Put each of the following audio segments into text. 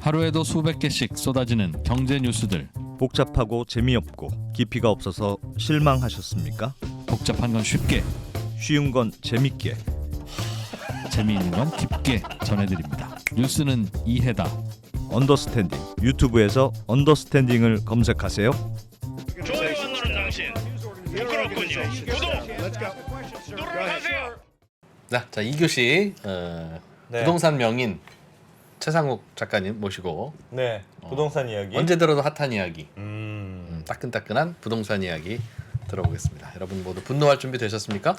하루에도 수백 개씩 쏟아지는 경제 뉴스들. 복잡하고 재미없고 깊이가 없어서 실망하셨습니까? 복잡한 건 쉽게, 쉬운 건 재밌게. 재미있는 건 깊게 전해드립니다. 뉴스는 이해다. 언더스탠딩. 유튜브에서 언더스탠딩을 검색하세요. 좋아요만 누른 당신 부끄럽군요. 구독 누르세요. 자 2교시 네. 부동산 명인 최상욱 작가님 모시고 네, 부동산 이야기. 언제 들어도 핫한 이야기, 따끈따끈한 부동산 이야기 들어보겠습니다. 여러분 모두 분노할 준비 되셨습니까?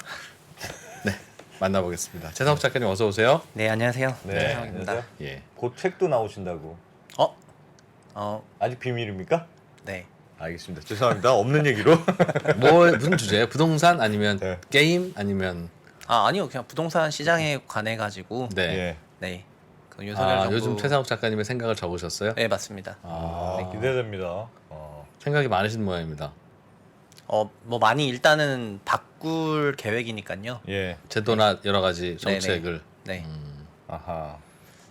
네, 만나보겠습니다. 최상욱 작가님 어서 오세요. 네, 안녕하세요. 네, 최상욱입니다. 안녕하세요. 예, 곧 책도 나오신다고. 아직 비밀입니까? 네. 알겠습니다. 죄송합니다. 없는 얘기로. 뭐 무슨 주제예요? 부동산 아니면 네. 게임 아니면 아니요, 그냥 부동산 시장에 관해 가지고. 네. 예. 네. 그 윤석열 정부. 요즘 최상욱 작가님의 생각을 적으셨어요? 네, 맞습니다. 기대됩니다. 생각이 많으신 모양입니다. 뭐 많이 일단은 바꿀 계획이니까요. 예. 제도나 여러 가지 정책을. 네. 아하.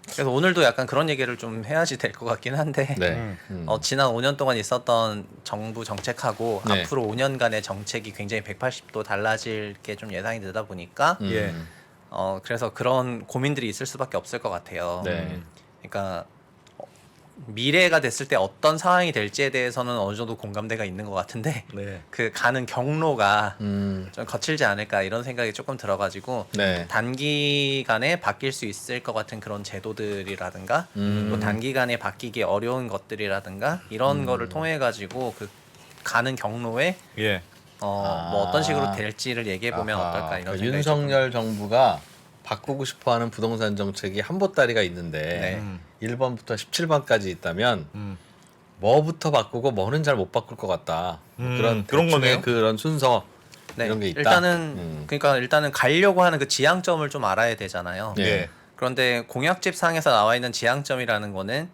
그래서 오늘도 약간 그런 얘기를 좀 해야지 될 것 같긴 한데. 네. 지난 5년 동안 있었던 정부 정책하고 네. 앞으로 5년간의 정책이 굉장히 180도 달라질 게 좀 예상이 되다 보니까 예. 그래서 그런 고민들이 있을 수밖에 없을 것 같아요. 네. 그러니까 미래가 됐을 때 어떤 상황이 될지에 대해서는 어느 정도 공감대가 있는 것 같은데 네. 그 가는 경로가 음. 좀 거칠지 않을까 이런 생각이 조금 들어가지고 네. 단기간에 바뀔 수 있을 것 같은 그런 제도들이라든가 또 단기간에 바뀌기 어려운 것들이라든가 이런 거를 통해 가지고 그 가는 경로에 예. 뭐 어떤 식으로 될지를 얘기해 보면 아하. 어떨까 이런 그러니까 생각이 윤석열 정부가 바꾸고 싶어하는 부동산 정책이 한 보따리가 있는데 네. 1번부터 17번까지 있다면 음. 뭐부터 바꾸고 뭐는 잘 못 바꿀 것 같다. 그런 그런 대충의 거네요. 그런 순서 네. 이런 게 있다. 일단은 그러니까 일단은 가려고 하는 그 지향점을 좀 알아야 되잖아요. 예. 예. 그런데 공약집 상에서 나와 있는 지향점이라는 거는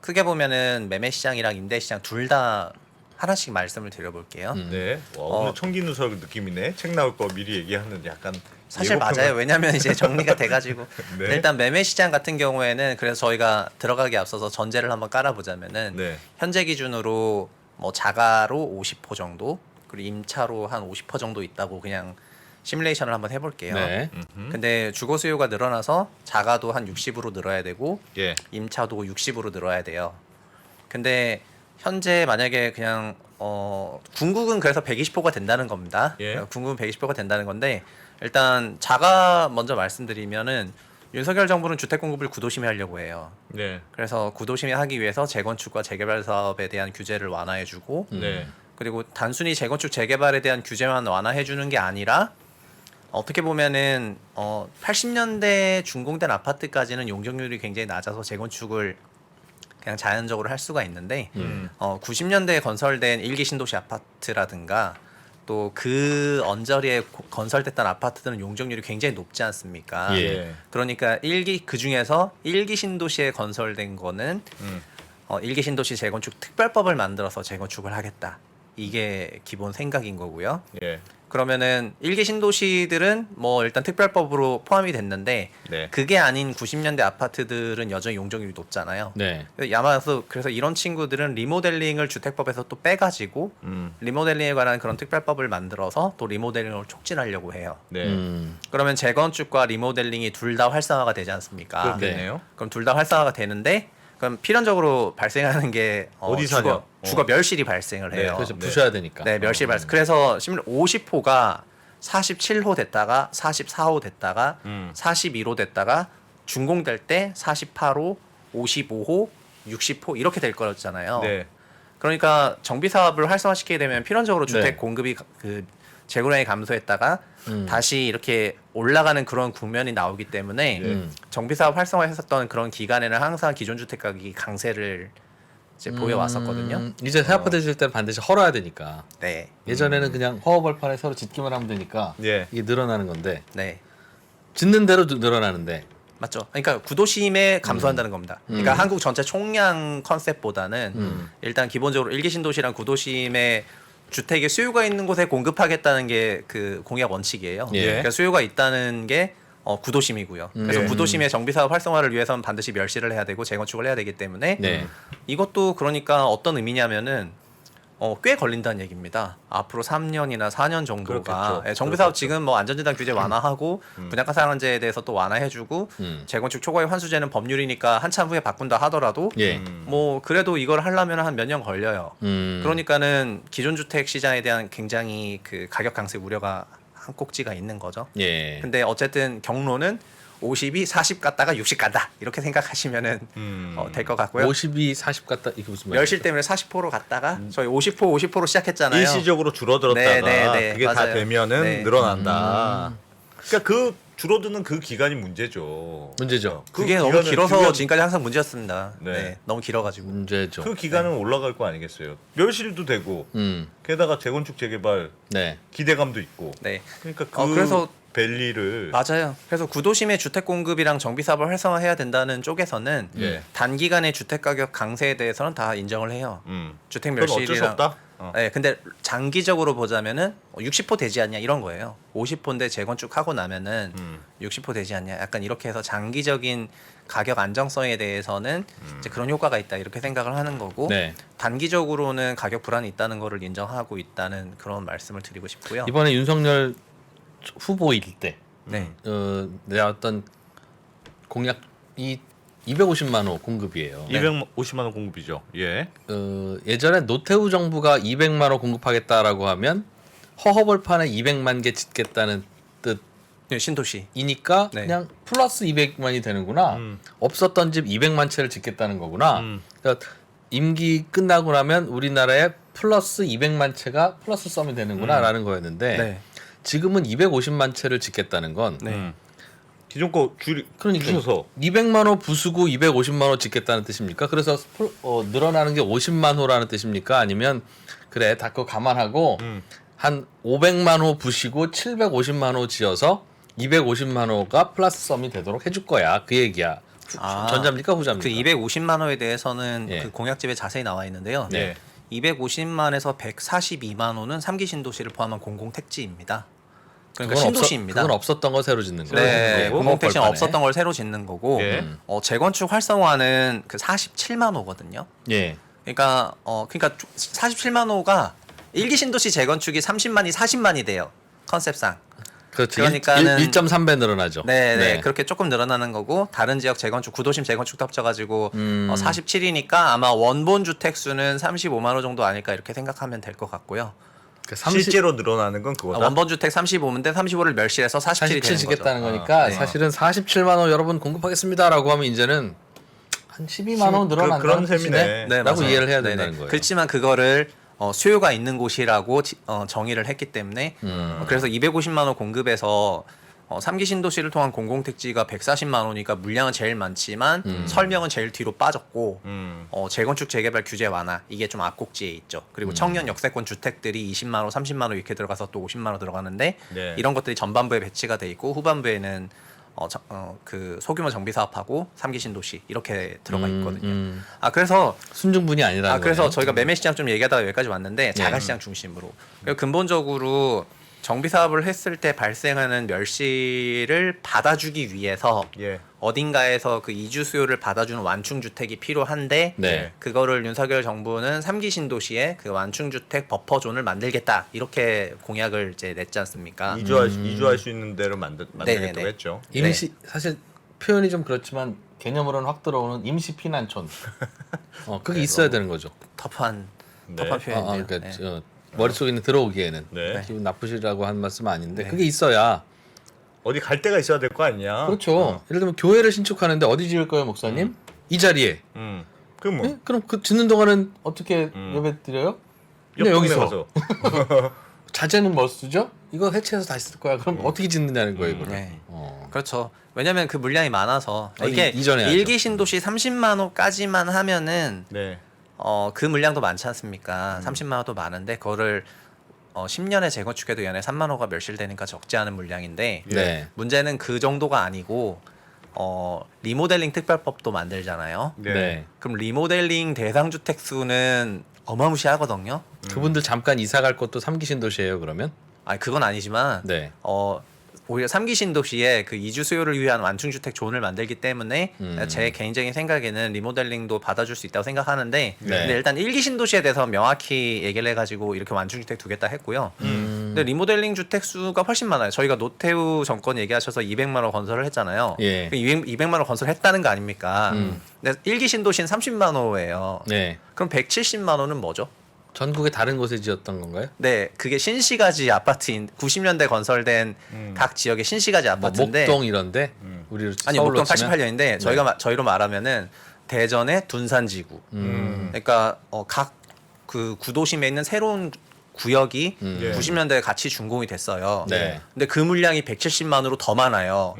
크게 보면은 매매 시장이랑 임대 시장 둘 다 하나씩 말씀을 드려볼게요. 네. 와, 오늘 청기 누설 느낌이네. 책 나올 거 미리 얘기하는 약간 사실 예고편만- 맞아요. 왜냐하면 이제 정리가 돼가지고 네. 일단 매매 시장 같은 경우에는 그래서 저희가 들어가기 앞서서 전제를 한번 깔아보자면은 네. 현재 기준으로 뭐 자가로 50% 정도 그리고 임차로 한 50% 정도 있다고 그냥 시뮬레이션을 한번 해볼게요. 네. 근데 주거 수요가 늘어나서 자가도 한 60으로 늘어야 되고 예. 임차도 60으로 늘어야 돼요. 근데 현재 만약에 그냥 궁극은 그래서 120호가 된다는 겁니다. 예. 궁극은 120호가 된다는 건데 일단 자가 먼저 말씀드리면은 윤석열 정부는 주택 공급을 구도심해 하려고 해요. 네. 그래서 구도심해 하기 위해서 재건축과 재개발 사업에 대한 규제를 완화해주고 네. 그리고 단순히 재건축 재개발에 대한 규제만 완화해주는 게 아니라 어떻게 보면은 80년대 준공된 아파트까지는 용적률이 굉장히 낮아서 재건축을 그냥 자연적으로 할 수가 있는데 90년대에 건설된 일기 신도시 아파트라든가 또 그 언저리에 건설됐던 아파트들은 용적률이 굉장히 높지 않습니까? 예. 그러니까 그 중에서 일기 신도시에 건설된 거는 일기 신도시 재건축 특별법을 만들어서 재건축을 하겠다. 이게 기본 생각인 거고요. 예. 그러면은 일기 신도시들은 뭐 일단 특별법으로 포함이 됐는데 네. 그게 아닌 90년대 아파트들은 여전히 용적률이 높잖아요. 네. 그래서 이런 친구들은 리모델링을 주택법에서 또 빼가지고 리모델링에 관한 그런 특별법을 만들어서 또 리모델링을 촉진하려고 해요. 네. 그러면 재건축과 리모델링이 둘 다 활성화가 되지 않습니까? 그렇겠네요. 그럼 둘 다 활성화가 되는데 그럼 필연적으로 발생하는 게 어디서 하냐? 주거 멸실이 발생을 해요. 그래서 부셔야 되니까. 네, 멸실 발생. 그래서 50호가 47호 됐다가 44호 됐다가 42호 됐다가 준공될 때 48호, 55호, 60호 이렇게 될 거였잖아요. 네. 그러니까 정비 사업을 활성화시키게 되면 필연적으로 주택 네. 공급이 그 재고량이 감소했다가 다시 이렇게 올라가는 그런 국면이 나오기 때문에 정비 사업 활성화했었던 그런 기간에는 항상 기존 주택 가격이 강세를 이제 보여왔었거든요. 이제 새 아파트 질 때는 반드시 헐어야 되니까. 네, 예전에는 그냥 허허벌판에 서로 짓기만 하면 되니까 예. 이게 늘어나는 건데 네. 짓는 대로 늘어나는데. 맞죠. 그러니까 구도심에 감소한다는 겁니다. 그러니까 한국 전체 총량 컨셉보다는 일단 기본적으로 일기 신도시랑 구도심의 주택의 수요가 있는 곳에 공급하겠다는 게 그 공약 원칙이에요. 예. 그러니까 수요가 있다는 게 구도심이고요. 그래서 네. 구도심의 정비사업 활성화를 위해서는 반드시 멸실을 해야 되고 재건축을 해야 되기 때문에 네. 이것도 그러니까 어떤 의미냐면은 꽤 걸린다는 얘기입니다. 앞으로 3년이나 4년 정도가 그렇겠죠. 예, 정비사업 그렇겠죠. 지금 뭐 안전재단 규제 완화하고 분양가 상한제에 대해서 또 완화해주고 재건축 초과의 환수제는 법률이니까 한참 후에 바꾼다 하더라도 예. 뭐 그래도 이걸 하려면 한 몇 년 걸려요. 음. 그러니까는 기존 주택 시장에 대한 굉장히 그 가격 강세 우려가 한 꼭지가 있는 거죠. 예. 근데 어쨌든 경로는 50이 40 갔다가 60 간다 이렇게 생각하시면은 될 것 같고요. 52, 40 같다 이게 무슨 말이에요? 멸실 때문에 40%로 갔다가 저희 50%로 시작했잖아요. 일시적으로 줄어들었다가 네, 네, 네, 그게 다 맞아요. 되면은 네. 늘어난다. 그러니까 그 줄어드는 그 기간이 문제죠. 문제죠. 그 그게 너무 기간은 길어서 주변- 지금까지 항상 문제였습니다. 네. 네. 너무 길어가지고. 문제죠. 그 기간은 올라갈 거 아니겠어요. 멸실도 되고 게다가 재건축 재개발 네. 기대감도 있고. 네. 그러니까 그 그래서 밸리를 맞아요. 그래서 구도심의 주택 공급이랑 정비 사업을 활성화해야 된다는 쪽에서는 예. 단기간의 주택 가격 강세에 대해서는 다 인정을 해요. 주택 그건 어쩔 수 멸실이랑 없다. 네, 근데 장기적으로 보자면은 60% 되지 않냐 이런 거예요. 50%인데 재건축하고 나면은 60% 되지 않냐. 약간 이렇게 해서 장기적인 가격 안정성에 대해서는 이제 그런 효과가 있다 이렇게 생각을 하는 거고 네. 단기적으로는 가격 불안이 있다는 거를 인정하고 있다는 그런 말씀을 드리고 싶고요. 이번에 윤석열 후보일 때 네. 내가 어떤 공약이 250만 호 공급이에요. 250만 원 공급이죠. 예. 예전에 노태우 정부가 200만 호 공급하겠다라고 하면 허허벌판에 200만 개 짓겠다는 네, 신도시. 뜻이니까 네. 그냥 플러스 200만이 되는구나. 없었던 집 200만 채를 짓겠다는 거구나. 그러니까 임기 끝나고 나면 우리나라에 플러스 200만 채가 플러스 썸이 되는구나라는 거였는데 네. 지금은 250만 채를 짓겠다는 건 네. 기존 거 그러니까 줄여서 200만 호 부수고 250만 호 짓겠다는 뜻입니까? 그래서 늘어나는 게 50만 호라는 뜻입니까? 아니면 그래 다 그거 감안하고 한 500만 호 부시고 750만 호 지어서 250만 호가 플러스 썸이 되도록 해줄 거야. 그 얘기야. 전자입니까 후자입니까? 그 250만 호에 대해서는 예. 그 공약집에 자세히 나와 있는데요. 네. 250만에서 142만 호는 3기 신도시를 포함한 공공택지입니다. 그러니까 그건 신도시입니다. 그건 없었던 거 새로 짓는 거예요. 네, 그거 공공택지는 벌판에. 없었던 걸 새로 짓는 거고 예. 재건축 활성화는 그 47만 호거든요. 예. 그러니까 47만 호가 1기 신도시 재건축이 30만이 40만이 돼요. 컨셉상. 그렇죠. 그러니까는 1.3배 늘어나죠. 네, 그렇게 조금 늘어나는 거고 다른 지역 재건축 구도심 재건축도 합쳐가지고 47이니까 아마 원본 주택 수는 35만 호 정도 아닐까 이렇게 생각하면 될 것 같고요. 그 30, 실제로 늘어나는 건 그거다. 원본 주택 35인데 35를 멸실해서 47이 47 되는 지겠다는 거죠. 거니까 네. 사실은 47만 호 여러분 공급하겠습니다라고 하면 이제는 한 12만 호 늘어난다는 그런 뜻이네. 셈이네. 네, 라고 맞아요. 이해를 해야 네네. 된다는 거예요. 그렇지만 그거를 수요가 있는 곳이라고 정의를 했기 때문에 그래서 250만 호 공급에서 3기 신도시를 통한 공공택지가 140만 호니까 물량은 제일 많지만 설명은 제일 뒤로 빠졌고 재건축 재개발 규제 완화 이게 좀 앞꼭지에 있죠. 그리고 청년 역세권 주택들이 20만 호, 30만 호 이렇게 들어가서 또 50만 호 들어가는데 네. 이런 것들이 전반부에 배치가 돼 있고 후반부에는 그 소규모 정비 사업하고 3기 신도시 이렇게 들어가 있거든요. 그래서 순증분이 아니라는 그래서 거예요. 저희가 매매 시장 좀 얘기하다가 여기까지 왔는데 자가 시장 중심으로. 그리고 근본적으로 정비 사업을 했을 때 발생하는 멸실을 받아주기 위해서 예. 어딘가에서 그 이주 수요를 받아주는 완충 주택이 필요한데 네. 그거를 윤석열 정부는 3기 신도시에 그 완충 주택 버퍼존을 만들겠다 이렇게 공약을 이제 냈지 않습니까? 이주할 수 있는 대로 만들겠다고 네네네. 했죠. 임시 사실 표현이 좀 그렇지만 개념으로는 확 들어오는 임시 피난촌. 그게 있어야 되는 거죠. 터프한 네. 표현이네요. 그러니까 네. 머릿속에 있는 들어오기에는 네. 기분 나쁘시라고 한 말씀은 아닌데 네. 그게 있어야 어디 갈 데가 있어야 될 거 아니냐. 그렇죠. 예를 들면 교회를 신축하는데 어디 지을 거예요, 목사님? 이 자리에. 그럼 뭐 네? 그럼 그 짓는 동안은 어떻게 예배 드려요? 그냥 옆 동네 여기서. 가서. 자재는 뭐 쓰죠? 이거 해체해서 다시 쓸 거야. 그럼 어떻게 짓느냐는 거예요, 이거를. 네. 그렇죠. 왜냐하면 그 물량이 많아서 아니, 이게 이전에 하죠. 1기 신도시 30만 호까지만 하면은 네. 그 물량도 많지 않습니까? 30만 호도 많은데 그거를 10년에 재건축해도 연에 3만 호가 멸실되니까 적지 않은 물량인데 네. 문제는 그 정도가 아니고 리모델링 특별법도 만들잖아요. 네. 네. 그럼 리모델링 대상 주택 수는 어마무시하거든요. 그분들 잠깐 이사 갈 것도 3기 신도시예요, 그러면? 아니 그건 아니지만 네. 오히려 3기 신도시에 그 이주 수요를 위한 완충주택 존을 만들기 때문에 제 개인적인 생각에는 리모델링도 받아줄 수 있다고 생각하는데 근데 일단 1기 신도시에 대해서 명확히 얘기를 해가지고 이렇게 완충주택 두겠다 했고요. 근데 리모델링 주택 수가 훨씬 많아요. 저희가 노태우 정권 얘기하셔서 200만 원 건설을 했잖아요. 예. 200만 원 건설했다는 거 아닙니까? 근데 1기 신도시는 30만 호예요. 네. 그럼 170만 호는 뭐죠? 전국의 다른 곳에 지었던 건가요? 네, 그게 신시가지 아파트인 90년대 건설된 각 지역의 신시가지 뭐 아파트인데 목동 이런데 우리로 아니 서울로 목동 치면? 88년인데 저희로 말하면은 대전의 둔산지구. 그러니까 각 그 구도심에 있는 새로운 구역이 90년대에 같이 준공이 됐어요. 네. 근데 그 물량이 170만으로 더 많아요.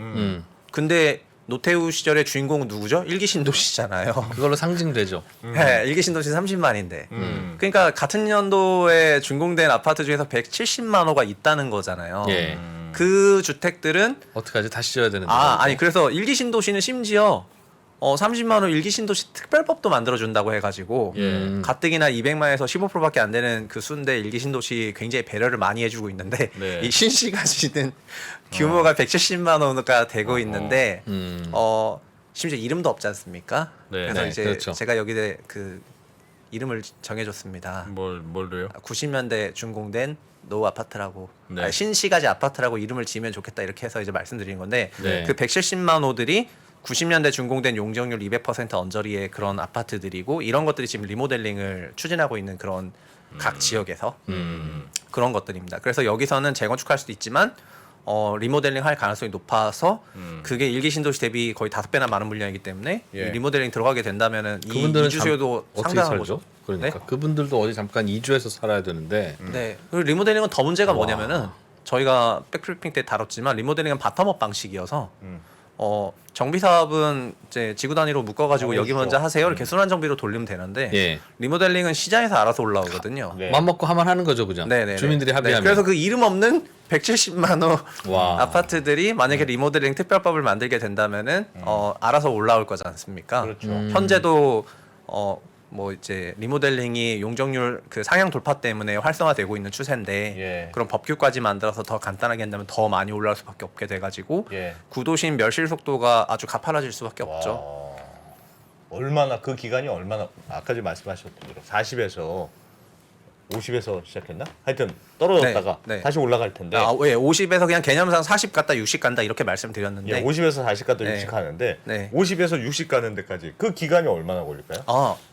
근데 노태우 시절의 주인공은 누구죠? 1기 신도시잖아요. 그걸로 상징되죠. 네, 1기 신도시 30만인데. 그러니까 같은 연도에 준공된 아파트 중에서 170만 호가 있다는 거잖아요. 예. 그 주택들은 어떻게 하지? 다시 지어야 되는데. 아니 그래서 1기 신도시는 심지어 30만 원 1기 신도시 특별법도 만들어준다고 해가지고 가뜩이나 200만에서 15%밖에 안 되는 그 수인데 1기 신도시 굉장히 배려를 많이 해주고 있는데 네. 이 신시가지는 규모가 170만 원가 되고 있는데 심지어 이름도 없지 않습니까? 네. 그래서 네, 이제 그렇죠. 제가 여기에 그 이름을 정해줬습니다. 뭘로요? 90년대 준공된 노 아파트라고 네. 아니, 신시가지 아파트라고 이름을 지으면 좋겠다 이렇게 해서 이제 말씀드리는 건데 네. 그 170만 호들이 90년대 준공된 용적률 200% 언저리의 그런 아파트들이고 이런 것들이 지금 리모델링을 추진하고 있는 그런 각 지역에서 그런 것들입니다. 그래서 여기서는 재건축할 수도 있지만 리모델링 할 가능성이 높아서 그게 1기 신도시 대비 거의 5배나 많은 물량이기 때문에 예. 이 리모델링 들어가게 된다면은 이 그분들은 이주 수요도 어떻게 상당한 살죠? 거죠. 그러니까 네? 그분들도 어디 잠깐 이주해서 살아야 되는데 네. 그리고 리모델링은 더 문제가 뭐냐면은 저희가 백프리핑 때 다뤘지만 리모델링은 바텀업 방식이어서 정비 사업은 이제 지구 단위로 묶어가지고 여기 먼저 하세요 이렇게 순환 정비로 돌리면 되는데 예. 리모델링은 시장에서 알아서 올라오거든요. 네. 맘 먹고 하면 하는 거죠, 그죠? 네네. 주민들이 합의하면. 그래서 그 이름 없는 170만 호 와. 아파트들이 만약에 리모델링 특별법을 만들게 된다면은 알아서 올라올 거지 않습니까? 그렇죠. 현재도 뭐 이제 리모델링이 용적률 그 상향 돌파 때문에 활성화되고 있는 추세인데 예. 그런 법규까지 만들어서 더 간단하게 한다면 더 많이 올라올 수밖에 없게 돼가지고 예. 구도심 멸실 속도가 아주 가파라질 수밖에 없죠. 얼마나 그 기간이 얼마나 아까 전 말씀하셨던 대로 40에서 50에서 시작했나? 하여튼 떨어졌다가 네, 네. 다시 올라갈 텐데. 예, 50에서 그냥 개념상 40 갔다 60 간다 이렇게 말씀드렸는데 예, 50에서 40 가도 네. 60 가는데 네. 50에서 60 가는 데까지 그 기간이 얼마나 걸릴까요?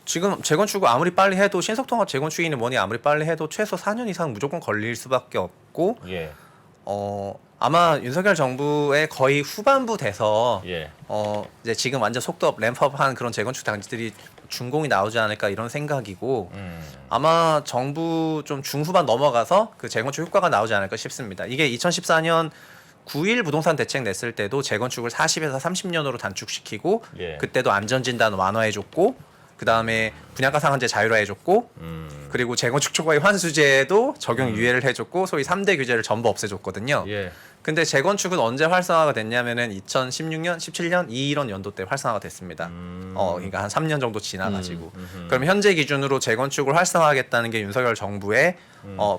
지금 재건축을 아무리 빨리 해도 신속통합 재건축이니 뭐니 아무리 빨리 해도 최소 4년 이상 무조건 걸릴 수밖에 없고 예. 아마 윤석열 정부의 거의 후반부 돼서 예. 이제 지금 완전 속도업 램프업한 그런 재건축 단지들이 준공이 나오지 않을까 이런 생각이고 아마 정부 좀 중후반 넘어가서 그 재건축 효과가 나오지 않을까 싶습니다. 이게 2014년 9.1 부동산 대책 냈을 때도 재건축을 40에서 30년으로 단축시키고 예. 그때도 안전진단 완화해줬고 그 다음에 분양가 상한제 자율화해줬고 그리고 재건축 초과의 환수제도 적용 유예를 해줬고 소위 3대 규제를 전부 없애줬거든요. 예. 근데 재건축은 언제 활성화가 됐냐면은 2016년, 17년 이런 연도 때 활성화가 됐습니다. 그러니까 한 3년 정도 지나가지고. 그럼 현재 기준으로 재건축을 활성화하겠다는 게 윤석열 정부의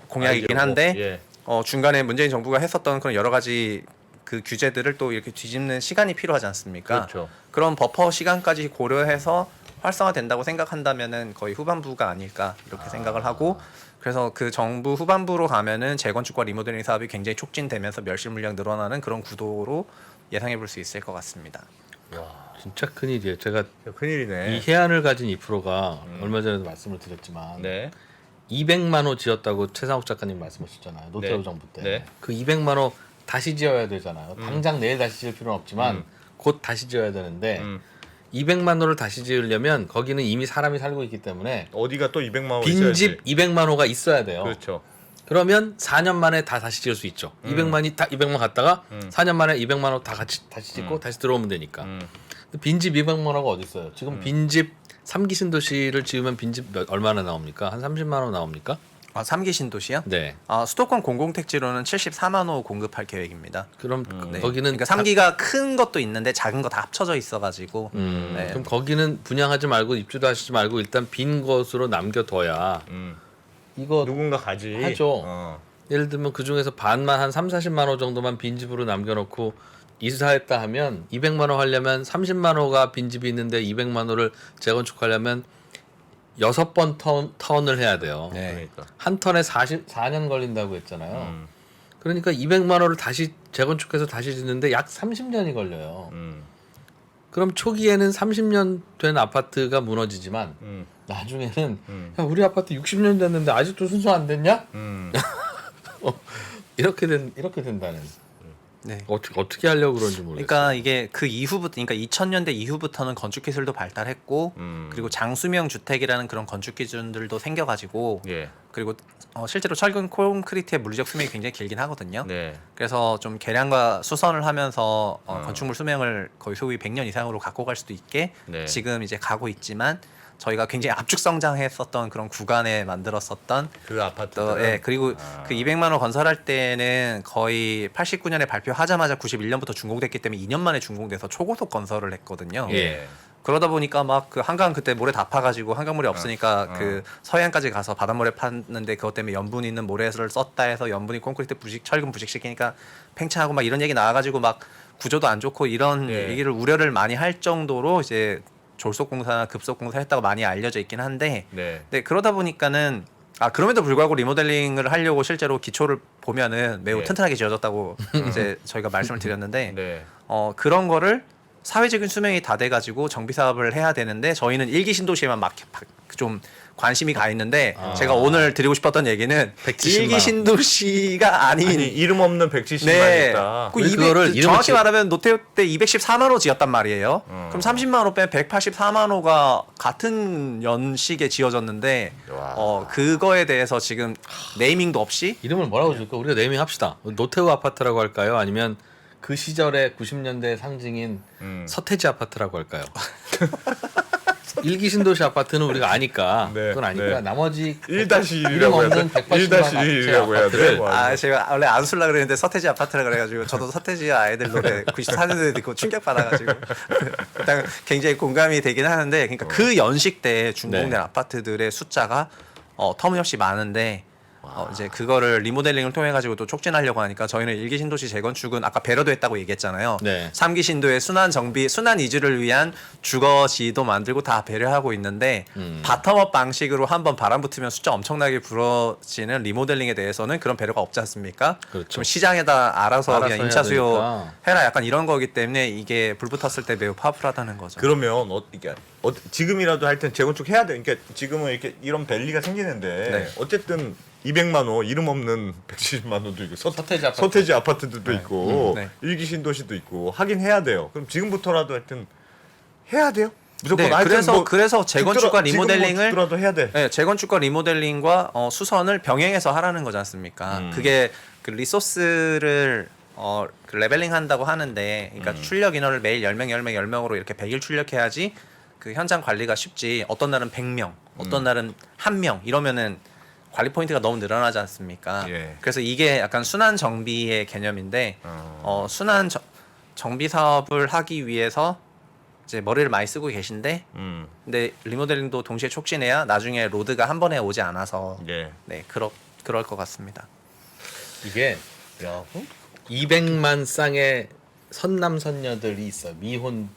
공약이긴 한데 예. 중간에 문재인 정부가 했었던 그런 여러 가지 그 규제들을 또 이렇게 뒤집는 시간이 필요하지 않습니까? 그렇죠. 그런 버퍼 시간까지 고려해서 활성화된다고 생각한다면은 거의 후반부가 아닐까 이렇게 생각을 하고 그래서 그 정부 후반부로 가면은 재건축과 리모델링 사업이 굉장히 촉진되면서 멸실 물량 늘어나는 그런 구도로 예상해 볼 수 있을 것 같습니다. 진짜 큰일이에요. 제가 큰일이네. 이 해안을 가진 이 프로가 얼마 전에도 말씀을 드렸지만 네. 200만 호 지었다고 최상욱 작가님 말씀하셨잖아요. 노태우 네. 정부 때. 네. 그 200만 호 다시 지어야 되잖아요. 당장 내일 다시 지을 필요는 없지만 곧 다시 지어야 되는데 200만 호를 다시 지으려면 거기는 이미 사람이 살고 있기 때문에 어디가 또 200만 원 빈집 200만 호가 있어야 돼요. 그렇죠. 그러면 4년 만에 다 다시 지을 수 있죠. 200만이 다 200만 갔다가 4년 만에 200만 호 다 같이 다시 짓고 다시 들어오면 되니까. 근데 빈집 200만 호가 어디 있어요? 지금 빈집 3기 신도시를 지으면 빈집 얼마나 나옵니까? 한 30만 호 나옵니까? 3기 신도시요? 네. 수도권 공공택지로는 74만 호 공급할 계획입니다. 그럼 네. 거기는 그러니까 3기가 큰 것도 있는데 작은 거 다 합쳐져 있어가지고 네. 그럼 거기는 분양하지 말고 입주도 하시지 말고 일단 빈 것으로 남겨둬야 이거 누군가 가지. 하죠. 예를 들면 그 중에서 반만 한 3, 40만 호 정도만 빈집으로 남겨놓고 이사했다 하면 200만 호 하려면 30만 호가 빈집이 있는데 200만 호를 재건축하려면 6번 턴을 해야 돼요. 네. 그러니까. 한 턴에 4년 걸린다고 했잖아요. 그러니까 200만 호를 다시 재건축해서 다시 짓는데 약 30년이 걸려요. 그럼 초기에는 30년 된 아파트가 무너지지만 나중에는 야, 우리 아파트 60년 됐는데 아직도 순서 안 됐냐? 이렇게 된다는. 네. 어떻게 하려고 그런지 모르겠어요. 그러니까 이게 그 이후부터, 그러니까 2000년대 이후부터는 건축 기술도 발달했고, 그리고 장수명 주택이라는 그런 건축 기준들도 생겨가지고, 예. 그리고 실제로 철근 콘크리트의 물리적 수명이 굉장히 길긴 하거든요. 네. 그래서 좀 개량과 수선을 하면서 건축물 수명을 거의 소위 100년 이상으로 갖고 갈 수도 있게 네. 지금 이제 가고 있지만 저희가 굉장히 압축 성장했었던 그런 구간에 만들었었던 그 아파트. 또, 예, 그리고 그 200만 호 건설할 때는 거의 89년에 발표하자마자 91년부터 준공됐기 때문에 2년 만에 준공돼서 초고속 건설을 했거든요. 예. 그러다 보니까 막 그 한강 그때 모래 다 파가지고 한강물이 없으니까 그 서해안까지 가서 바닷물에 팠는데 그것 때문에 염분 있는 모래를 썼다 해서 염분이 콘크리트 부식, 철근 부식시키니까 팽창하고 막 이런 얘기 나와가지고 막 구조도 안 좋고 이런 예. 얘기를 우려를 많이 할 정도로 이제 졸속공사나 급속공사 했다고 많이 알려져 있긴 한데 네. 네, 그러다 보니까는 그럼에도 불구하고 리모델링을 하려고 실제로 기초를 보면은 매우 네. 튼튼하게 지어졌다고 이제 저희가 말씀을 드렸는데 네. 그런 거를 사회적인 수명이 다 돼가지고 정비 사업을 해야 되는데 저희는 일기 신도시에만 막 좀 관심이 가 있는데 제가 오늘 드리고 싶었던 얘기는 170만 일기 원. 신도시가 아닌 아니 이름 없는 170만 네. 있다. 그 왜 200, 그거를 이름을 정확히 말하면 노태우 때 214만 호 지었단 말이에요. 그럼 30만 호 빼 184만 호가 같은 연식에 지어졌는데 와. 그거에 대해서 지금 네이밍도 없이 이름을 뭐라고 줄까? 우리가 네이밍 합시다. 노태우 아파트라고 할까요? 아니면 그 시절의 90년대 상징인 서태지 아파트라고 할까요? 일기 신도시 아파트는 우리가 아니까 네, 그건 아니고요. 네. 나머지 1-1이라고 이름 해야 없는 돼. 180만 1-1이라고 해야 돼. 아파트를 제가 원래 안 쓸라 그랬는데 서태지 아파트라 그래가지고 저도 서태지 아이들 노래 94년도에 듣고 충격 받아가지고 일단 굉장히 공감이 되긴 하는데 그러니까 그 연식 때 준공된 네. 아파트들의 숫자가 터무니없이 많은데 이제 그거를 리모델링을 통해 가지고 또 촉진하려고 하니까 저희는 일기 신도시 재건축은 아까 배려도 했다고 얘기했잖아요. 네. 3기 신도의 순환 정비, 순환 이주를 위한 주거지도 만들고 다 배려하고 있는데 바텀업 방식으로 한번 바람 붙으면 숫자 엄청나게 불어지는 리모델링에 대해서는 그런 배려가 없지 않습니까? 그렇죠. 좀 시장에다 알아서 그냥 해야 인차 수요 되니까. 해라 약간 이런 거기 때문에 이게 불 붙었을 때 매우 파워풀하다는 거죠. 그러면 이게 지금이라도 하여튼 재건축 해야 돼. 그러니까 지금은 이렇게 이런 밸리가 생기는데 네. 어쨌든 200만 호 이름 없는 170만 호도 있고 서태지 아파트. 아파트들도 있고 네. 일기 신도시도 있고 하긴 해야 돼요. 그럼 지금부터라도 하여튼 해야 돼요. 무조건 네, 하여튼 그래서 재건축과 리모델링을 라도 해야 돼. 네, 재건축과 리모델링과 수선을 병행해서 하라는 거지 않습니까? 그게 그 리소스를 그 레벨링 한다고 하는데, 그러니까 출력 인원을 매일 10명으로 이렇게 100일 출력해야지 그 현장 관리가 쉽지. 어떤 날은 100명, 어떤 날은 1명 이러면은 관리 포인트가 너무 늘어나지 않습니까? 예. 그래서 이게 약간 순환 정비의 개념인데, 순환 정비 사업을 하기 위해서 이제 머리를 많이 쓰고 계신데, 근데 리모델링도 동시에 촉진해야 나중에 로드가 한 번에 오지 않아서 예. 네 그럴 것 같습니다. 이게 200만 쌍의 선남 선녀들이 있어. 미혼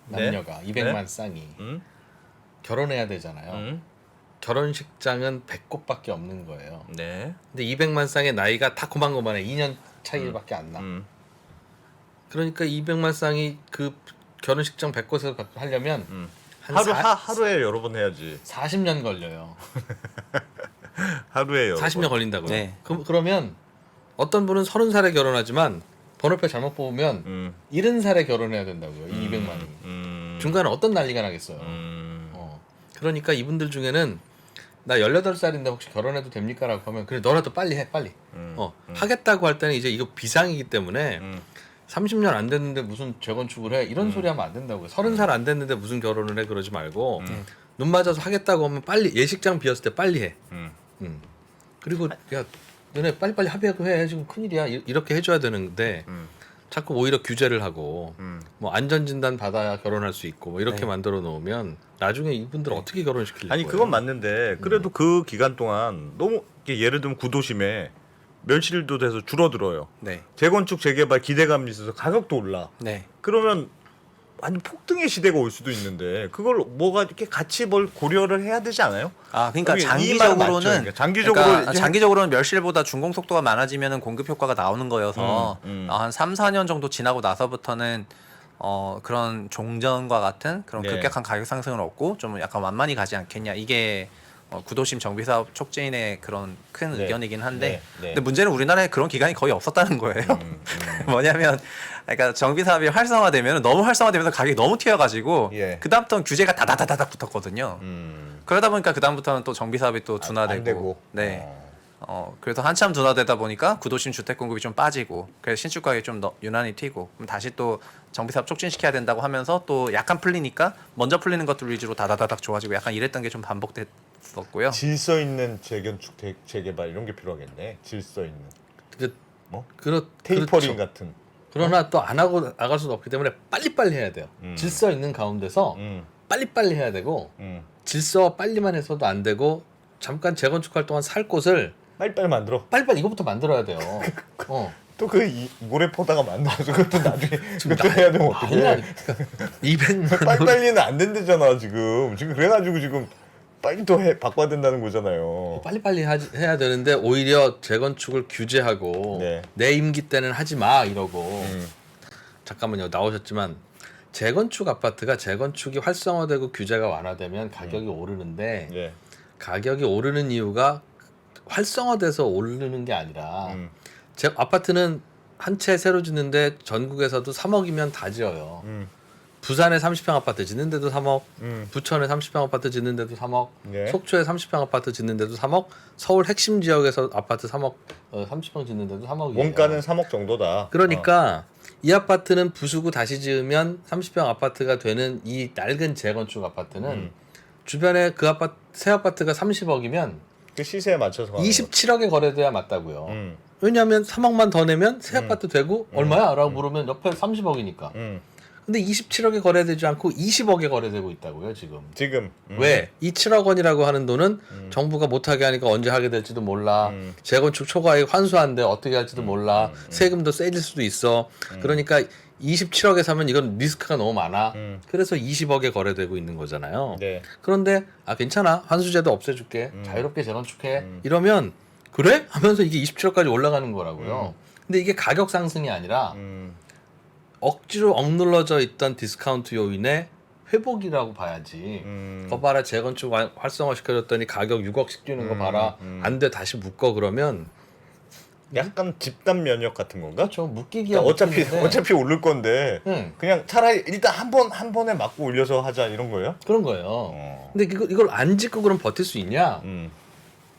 남녀가 200만 네? 쌍이 음? 결혼해야 되잖아요. 결혼식장은 100곳밖에 없는 거예요. 네. 근데 200만 쌍의 나이가 다 고만고만해. 2년 차이밖에 안 나. 그러니까 200만 쌍이 그 결혼식장 100곳을 하려면 한 하루에 여러 번 해야지. 40년 걸려요. 하루에 여러 40년 번. 걸린다고요. 네. 그러면 어떤 분은 30살에 결혼하지만 번호표 잘못 뽑으면 70살에 결혼해야 된다고요. 이 200만이. 중간에 어떤 난리가 나겠어요. 그러니까 이분들 중에는 나 18살인데 혹시 결혼해도 됩니까? 라고 하면 그래 너라도 빨리 해 빨리. 하겠다고 할 때는 이제 이거 비상이기 때문에 30년 안 됐는데 무슨 재건축을 해 이런 소리 하면 안 된다고요. 30살 안 됐는데 무슨 결혼을 해 그러지 말고 눈 맞아서 하겠다고 하면 빨리 예식장 비었을 때 빨리 해. 그리고 야 너네 빨리빨리 합의하고 해 지금 큰일이야 이렇게 해줘야 되는데 자꾸 오히려 규제를 하고 뭐 안전진단 받아야 결혼할 수 있고 뭐 이렇게 네. 만들어 놓으면 나중에 이분들 어떻게 결혼시키려고 아니 그건 맞는데 그래도 그 기간 동안 너무 이렇게 예를 들면 구도심에 멸실도 돼서 줄어들어요. 네. 재건축 재개발 기대감이 있어서 가격도 올라. 네. 그러면 완전 폭등의 시대가 올 수도 있는데 그걸 뭐가 이렇게 같이 뭘 고려를 해야 되지 않아요? 아, 그러니까 여기 이 말은 맞죠? 장기적으로는 그러니까 장기적으로 그러니까 이제 장기적으로는 멸실보다 준공 속도가 많아지면은 공급 효과가 나오는 거여서 한 3, 4년 정도 지나고 나서부터는 그런 종전과 같은 그런 네. 급격한 가격 상승을 얻고 좀 약간 완만히 가지 않겠냐. 이게 구도심 정비사업 촉진의 그런 큰 네. 의견이긴 한데 네. 네. 근데 문제는 우리나라에 그런 기간이 거의 없었다는 거예요. 뭐냐면 그러니까 정비 사업이 활성화되면 너무 활성화되면서 가격이 너무 튀어가지고 예. 그다음부터는 규제가 다다다다닥 붙었거든요. 그러다 보니까 그다음부터는 또 정비 사업이 또 둔화되고, 안 되고. 네. 그래서 한참 둔화되다 보니까 구도심 주택 공급이 좀 빠지고, 그래서 신축 가격이 좀 유난히 튀고, 그럼 다시 또 정비 사업 촉진시켜야 된다고 하면서 또 약간 풀리니까 먼저 풀리는 것들 위주로 다다다닥 좋아지고 약간 이랬던 게 좀 반복됐었고요. 질서 있는 재건축 재개발 이런 게 필요하겠네. 질서 있는 그, 뭐 그렇죠. 테이퍼링 같은. 그러나 또 안 하고 나갈 수는 없기 때문에 빨리빨리 해야 돼요. 질서 있는 가운데서 빨리빨리 해야 되고 질서 빨리만 해서도 안 되고 잠깐 재건축할 동안 살 곳을 빨리빨리 만들어. 빨리빨리 이거부터 만들어야 돼요. 또 그 모래 포다가 만들어서 그것도 나중에 그것도 해야 되면 어떡해. 200만 원. 빨리빨리는 안 된대잖아 지금. 지금 그래가지고 지금 빨리 또 바꿔야 된다는 거잖아요. 빨리빨리 해야 되는데 오히려 재건축을 규제하고 네. 내 임기 때는 하지 마 이러고 잠깐만요 나오셨지만 재건축 아파트가 재건축이 활성화되고 규제가 완화되면 가격이 오르는데 예. 가격이 오르는 이유가 활성화돼서 오르는 게 아니라 제 아파트는 한 채 새로 짓는데 전국에서도 3억이면 다 지어요. 부산에 30평 아파트 짓는데도 3억, 부천에 30평 아파트 짓는데도 3억, 네. 속초에 30평 아파트 짓는데도 3억, 서울 핵심 지역에서 아파트 3억, 30평 짓는데도 3억이에요. 원가는 3억 정도다. 그러니까 이 아파트는 부수고 다시 지으면 30평 아파트가 되는 이 낡은 재건축 아파트는 주변에 그 아파트 새 아파트가 30억이면 그 시세에 맞춰서 가는 27억에 거래돼야 맞다고요. 거죠. 왜냐하면 3억만 더 내면 새 아파트 되고 얼마야? 라고 물으면 옆에 30억이니까. 근데 27억에 거래되지 않고 20억에 거래되고 있다고요 지금. 지금 왜? 이 7억 원이라고 하는 돈은 정부가 못하게 하니까 언제 하게 될지도 몰라. 재건축 초과액 환수한데 어떻게 할지도 몰라. 세금도 세질 수도 있어. 그러니까 27억에 사면 이건 리스크가 너무 많아. 그래서 20억에 거래되고 있는 거잖아요. 네. 그런데 괜찮아. 환수제도 없애줄게. 자유롭게 재건축해. 이러면 그래? 하면서 이게 27억까지 올라가는 거라고요. 근데 이게 가격 상승이 아니라 억지로 억눌러져 있던 디스카운트 요인의 회복이라고 봐야지. 거 봐라 재건축 활성화 시켜줬더니 가격 6억씩 뛰는 거 봐라. 안 돼 다시 묶어 그러면 약간 집단 면역 같은 건가? 그렇죠. 묶이기가 그러니까 어차피 오를 건데 응. 그냥 차라리 일단 한 번에 맞고 올려서 하자 이런 거예요? 그런 거예요. 근데 이걸 안 짓고 그럼 버틸 수 있냐?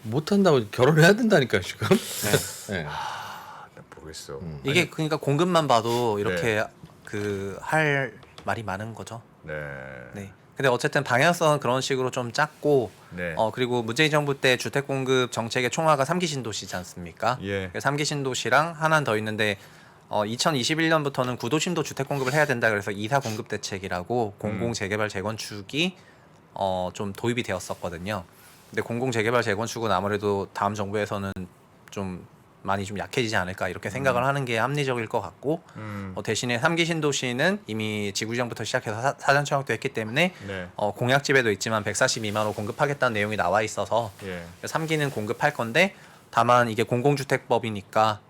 못 한다고 결혼해야 된다니까요 지금. 네. 모르겠어. 이게 그러니까 공급만 봐도 이렇게 그 할 말이 많은 거죠. 네. 네. 근데 어쨌든 방향성은 그런 식으로 좀 짰고, 네. 그리고 문재인 정부 때 주택 공급 정책의 총화가 3기 신도시지 않습니까? 예. 3기 신도시랑 하나 더 있는데 2021년부터는 구도심도 주택 공급을 해야 된다 그래서 2사 공급 대책이라고 공공 재개발 재건축이 좀 도입이 되었었거든요. 근데 공공 재개발 재건축은 아무래도 다음 정부에서는 좀 많이 좀 약해지지 않을까 이렇게 생각을 하는 게 합리적일 것 같고 대신에 3기 신도시는 이미 지구정부터 시작해서 사전 청약도 했기 때문에 네. 공약집에도 있지만 142만 호 공급하겠다는 내용이 나와 있어서 예. 3기는 공급할 건데 다만 이게 공공주택법이니까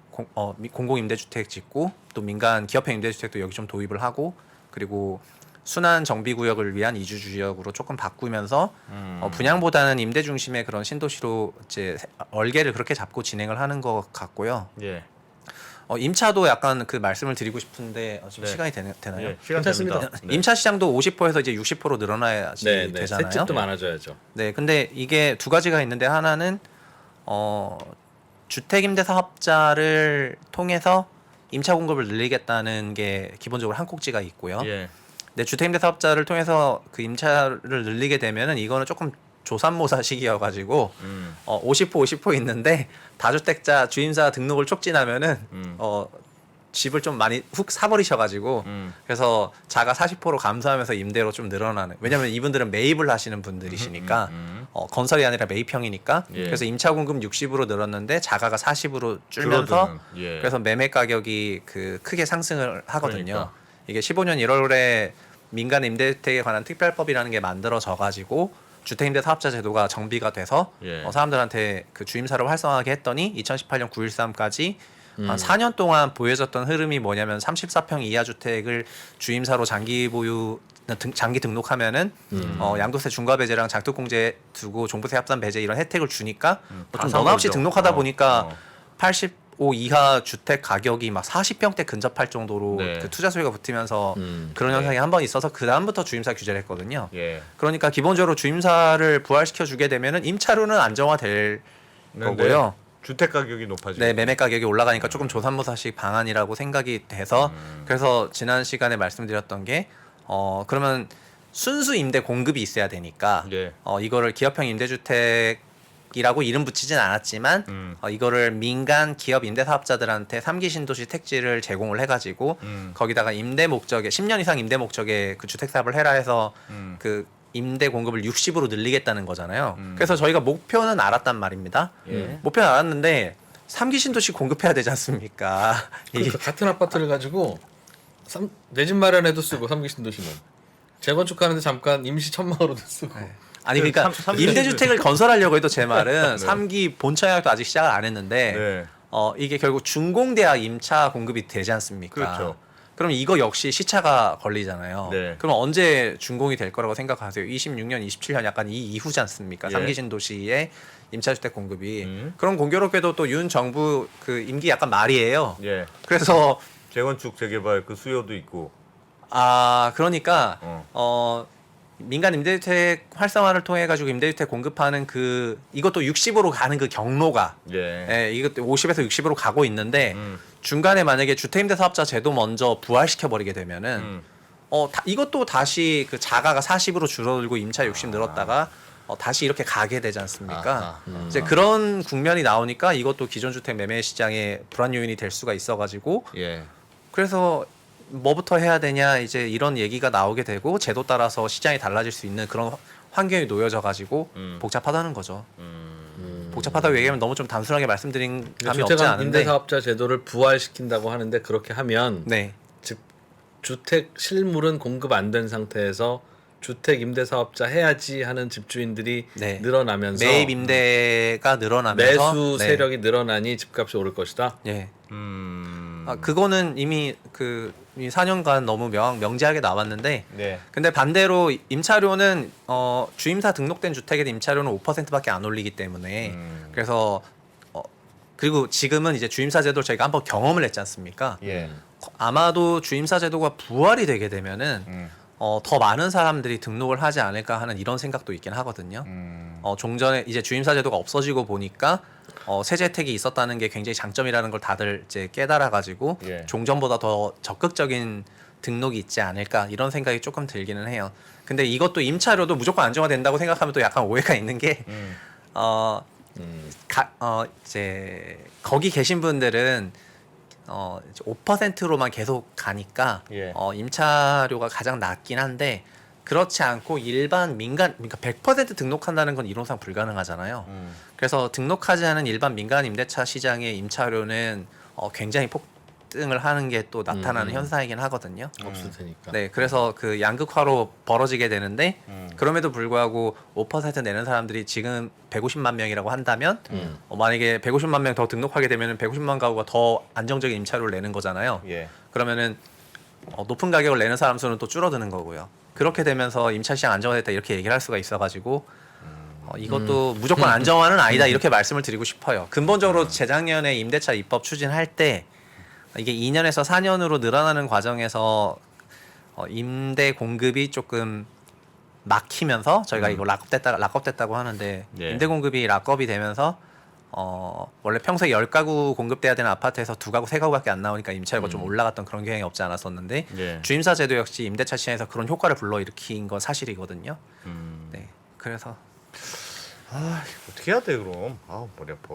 공공임대주택 짓고 또 민간 기업형 임대주택도 여기 좀 도입을 하고 그리고 순환 정비구역을 위한 이주지역으로 조금 바꾸면서 분양보다는 임대 중심의 그런 신도시로 이제 얼개를 그렇게 잡고 진행을 하는 것 같고요. 예. 임차도 약간 그 말씀을 드리고 싶은데 지금 네. 시간이 되나요? 예. 시간 괜찮습니다. 됩니다. 네. 임차 시장도 50%에서 이제 60% 늘어나야지 네, 되잖아요. 새집도 많아져야죠. 네, 근데 이게 두 가지가 있는데 하나는 주택임대사업자를 통해서 임차 공급을 늘리겠다는 게 기본적으로 한 꼭지가 있고요. 예. 근데 주택임대사업자를 통해서 그 임차를 늘리게 되면은 이거는 조금 조삼모사식이어가지고 50% 있는데 다주택자 주임사 등록을 촉진하면은 집을 좀 많이 훅 사버리셔가지고 그래서 자가 40% 감소하면서 임대로 좀 늘어나는. 왜냐면 이분들은 매입을 하시는 분들이시니까 건설이 아니라 매입형이니까. 예. 그래서 임차 공급 60으로 늘었는데 자가가 40으로 줄면서 줄어드는, 예. 그래서 매매 가격이 그 크게 상승을 하거든요. 그러니까. 이게 15년 1월에 민간 임대주택에 관한 특별법이라는 게 만들어져 가지고 주택임대 사업자 제도가 정비가 돼서 예. 사람들한테 그 주임사를 활성화하게 했더니 2018년 9.13까지 한 4년 동안 보여졌던 흐름이 뭐냐면 34평 이하 주택을 주임사로 장기 보유 장기 등록하면은 양도세 중과 배제랑 장특공제 두고 종부세 합산 배제 이런 혜택을 주니까 다 좀 너나 없이 사버리죠. 등록하다 보니까 어. 85 이하 주택 가격이 막 40평대 근접할 정도로 네. 그 투자 수요가 붙으면서 그런 네. 현상이 한 번 있어서 그 다음부터 주임사 규제를 했거든요. 예. 그러니까 기본적으로 주임사를 부활시켜 주게 되면은 임차료는 안정화될 거고요. 주택 가격이 높아지고. 네, 매매 가격이 올라가니까 조금 조삼모사식 방안이라고 생각이 돼서 그래서 지난 시간에 말씀드렸던 게 그러면 순수 임대 공급이 있어야 되니까 예. 이거를 기업형 임대주택이라고 이름 붙이진 않았지만 이거를 민간 기업 임대 사업자들한테 3기 신도시 택지를 제공을 해가지고 거기다가 임대 목적에 10년 이상 임대 목적의 그 주택 사업을 해라 해서 그 임대 공급을 60으로 늘리겠다는 거잖아요. 그래서 저희가 목표는 알았단 말입니다. 예. 목표는 알았는데 3기 신도시 공급해야 되지 않습니까? 이게 그러니까 같은 아파트를 가지고 내 집 마련에도 쓰고 삼기 신도시는 재건축하는데 잠깐 임시 천막으로도 쓰고. 아니 그러니까 삼기 임대주택을 건설하려고 해도 제 말은 3기 본청 계약도 아직 시작을 안 했는데 네. 이게 결국 준공대학 임차 공급이 되지 않습니까? 그렇죠. 그럼 이거 역시 시차가 걸리잖아요. 네. 그럼 언제 준공이 될 거라고 생각하세요? 26년, 27년 약간 이 이후지 않습니까? 예. 3기 신도시의 임차주택 공급이. 그럼 공교롭게도 또 윤 정부 그 임기 약간 말이에요. 예. 그래서 재건축 재개발 그 수요도 있고. 그러니까 민간 임대주택 활성화를 통해 가지고 임대주택 공급하는 이것도 60으로 가는 그 경로가 예. 이것도 50에서 60으로 가고 있는데 중간에 만약에 주택임대 사업자 제도 먼저 부활시켜 버리게 되면은 이것도 다시 그 자가가 40으로 줄어들고 임차 60 늘었다가 다시 이렇게 가게 되지 않습니까? 이제 그런 국면이 나오니까 이것도 기존 주택 매매 시장의 불안 요인이 될 수가 있어 가지고 예. 그래서 뭐부터 해야 되냐 이제 이런 얘기가 나오게 되고 제도 따라서 시장이 달라질 수 있는 그런 환경이 놓여져 가지고 복잡하다는 거죠. 복잡하다고 얘기하면 너무 좀 단순하게 말씀드린 감이 없지 주택 않은데 임대사업자 제도를 부활시킨다고 하는데 그렇게 하면 네. 즉 주택 실물은 공급 안 된 상태에서 주택 임대사업자 해야지 하는 집주인들이 네. 늘어나면서 매입 임대가 늘어나면서 매수 세력이 늘어나니 집값이 오를 것이다. 네. 그거는 이미 이 4년간 너무 명제하게 나왔는데 네. 근데 반대로 임차료는 주임사 등록된 주택에 임차료는 5%밖에 안 올리기 때문에 그래서 그리고 지금은 이제 주임사 제도를 저희가 한번 경험을 했지 않습니까? 예. 아마도 주임사 제도가 부활이 되게 되면은 더 많은 사람들이 등록을 하지 않을까 하는 이런 생각도 있긴 하거든요. 종전에 이제 주임사 제도가 없어지고 보니까 세제 혜택이 있었다는 게 굉장히 장점이라는 걸 다들 이제 깨달아가지고 예. 종전보다 더 적극적인 등록이 있지 않을까 이런 생각이 조금 들기는 해요. 근데 이것도 임차료도 무조건 안정화된다고 생각하면 또 약간 오해가 있는 게 이제 거기 계신 분들은 이제 5%로만 계속 가니까 예. 임차료가 가장 낮긴 한데 그렇지 않고 일반 민간 그러니까 100% 등록한다는 건 이론상 불가능하잖아요. 그래서 등록하지 않은 일반 민간 임대차 시장의 임차료는 굉장히 폭등을 하는 게 또 나타나는 현상이긴 하거든요. 없을 테니까. 네, 그래서 그 양극화로 벌어지게 되는데 그럼에도 불구하고 5% 내는 사람들이 지금 150만 명이라고 한다면 만약에 150만 명 더 등록하게 되면 150만 가구가 더 안정적인 임차료를 내는 거잖아요. 예. 그러면은 높은 가격을 내는 사람 수는 또 줄어드는 거고요. 그렇게 되면서 임차 시장 안정화됐다 이렇게 얘기를 할 수가 있어가지고 이것도 무조건 안정화는 아니다 이렇게 말씀을 드리고 싶어요. 근본적으로 재작년에 임대차 입법 추진할 때 이게 2년에서 4년으로 늘어나는 과정에서 임대 공급이 조금 막히면서 저희가 이거 락업됐다고 하는데 예. 임대 공급이 락업이 되면서 원래 평소에 10가구 공급돼야 되는 아파트에서 2가구, 3가구밖에 안 나오니까 임차료가 좀 올라갔던 그런 경향이 없지 않았었는데 예. 주임사 제도 역시 임대차 시장에서 그런 효과를 불러일으킨 건 사실이거든요. 네, 그래서 어떻게 해야 돼 그럼? 머리 아파.